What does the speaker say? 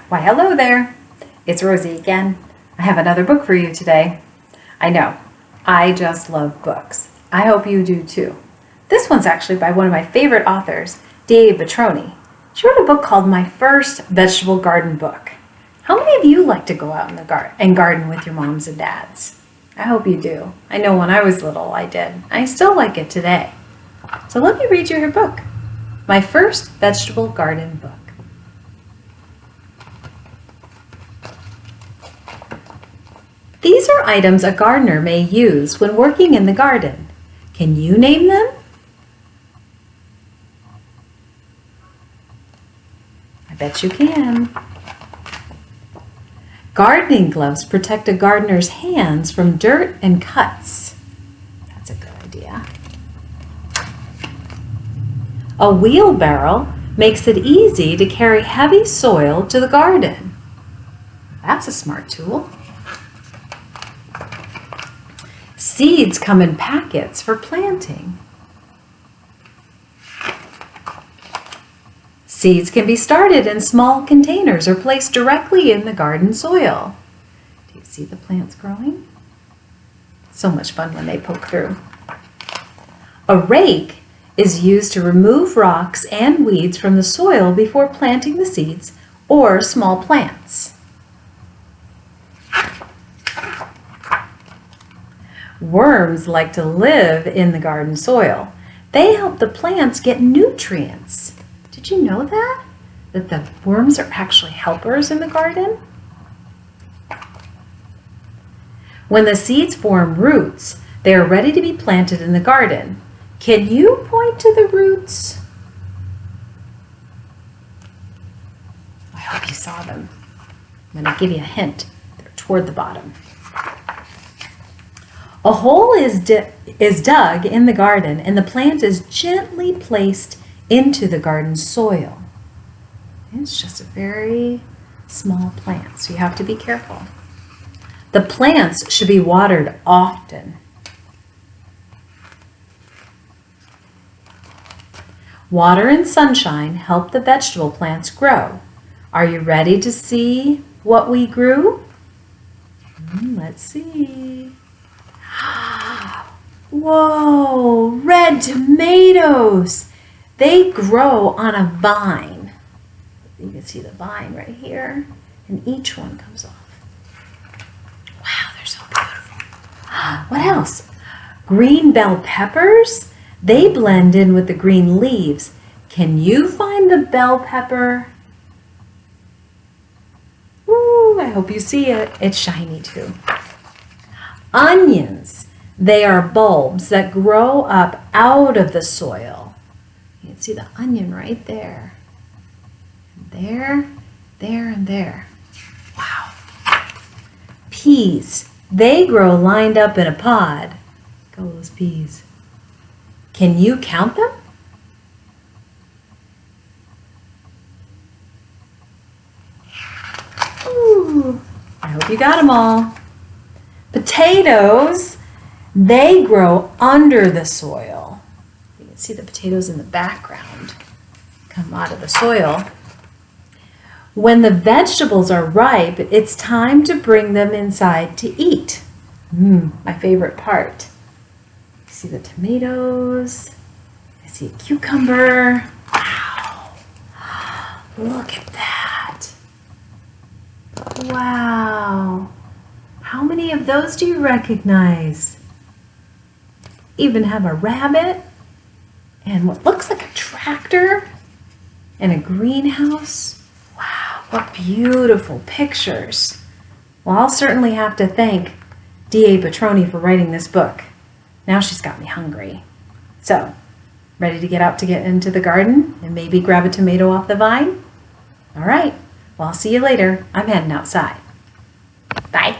Why, hello there. It's Rosie again. I have another book for you today. I know, I just love books. I hope you do too. This one's actually by one of my favorite authors, Batrowny. She wrote a book called My First Vegetable Garden Book. How many of you like to go out in the garden with your moms and dads? I hope you do. I know when I was little I did. I still like it today. So let me read you her book, My First Vegetable Garden Book. These are items a gardener may use when working in the garden. Can you name them? I bet you can. Gardening gloves protect a gardener's hands from dirt and cuts. That's a good idea. A wheelbarrow makes it easy to carry heavy soil to the garden. That's a smart tool. Seeds come in packets for planting. Seeds can be started in small containers or placed directly in the garden soil. Do you see the plants growing? So much fun when they poke through. A rake is used to remove rocks and weeds from the soil before planting the seeds or small plants. Worms like to live in the garden soil. They help the plants get nutrients. Did you know that? That the worms are actually helpers in the garden? When the seeds form roots, they are ready to be planted in the garden. Can you point to the roots? I hope you saw them. I'm going to give you a hint. They're toward the bottom. A hole is dug in the garden and the plant is gently placed into the garden soil. It's just a very small plant, so you have to be careful. The plants should be watered often. Water and sunshine help the vegetable plants grow. Are you ready to see what we grew? Let's see. Whoa, red tomatoes. They grow on a vine. You can see the vine right here, and each one comes off. Wow, they're so beautiful. What else? Green bell peppers. They blend in with the green leaves. Can you find the bell pepper? Ooh, I hope you see it. It's shiny too. Onions. They are bulbs that grow up out of the soil. You can see the onion right there. There, there, and there. Wow. Peas. They grow lined up in a pod. Look at all those peas. Can you count them? Ooh, I hope you got them all. Potatoes. They grow under the soil. You can see the potatoes in the background come out of the soil. When the vegetables are ripe, it's time to bring them inside to eat. My favorite part. You see the tomatoes. I see a cucumber. Wow. Look at that. Wow. How many of those do you recognize? Even have a rabbit and what looks like a tractor and a greenhouse. Wow, what beautiful pictures. Well, I'll certainly have to thank D.A. Batrowny for writing this book. Now she's got me hungry. So, ready to get into the garden and maybe grab a tomato off the vine? All right, well, I'll see you later. I'm heading outside. Bye.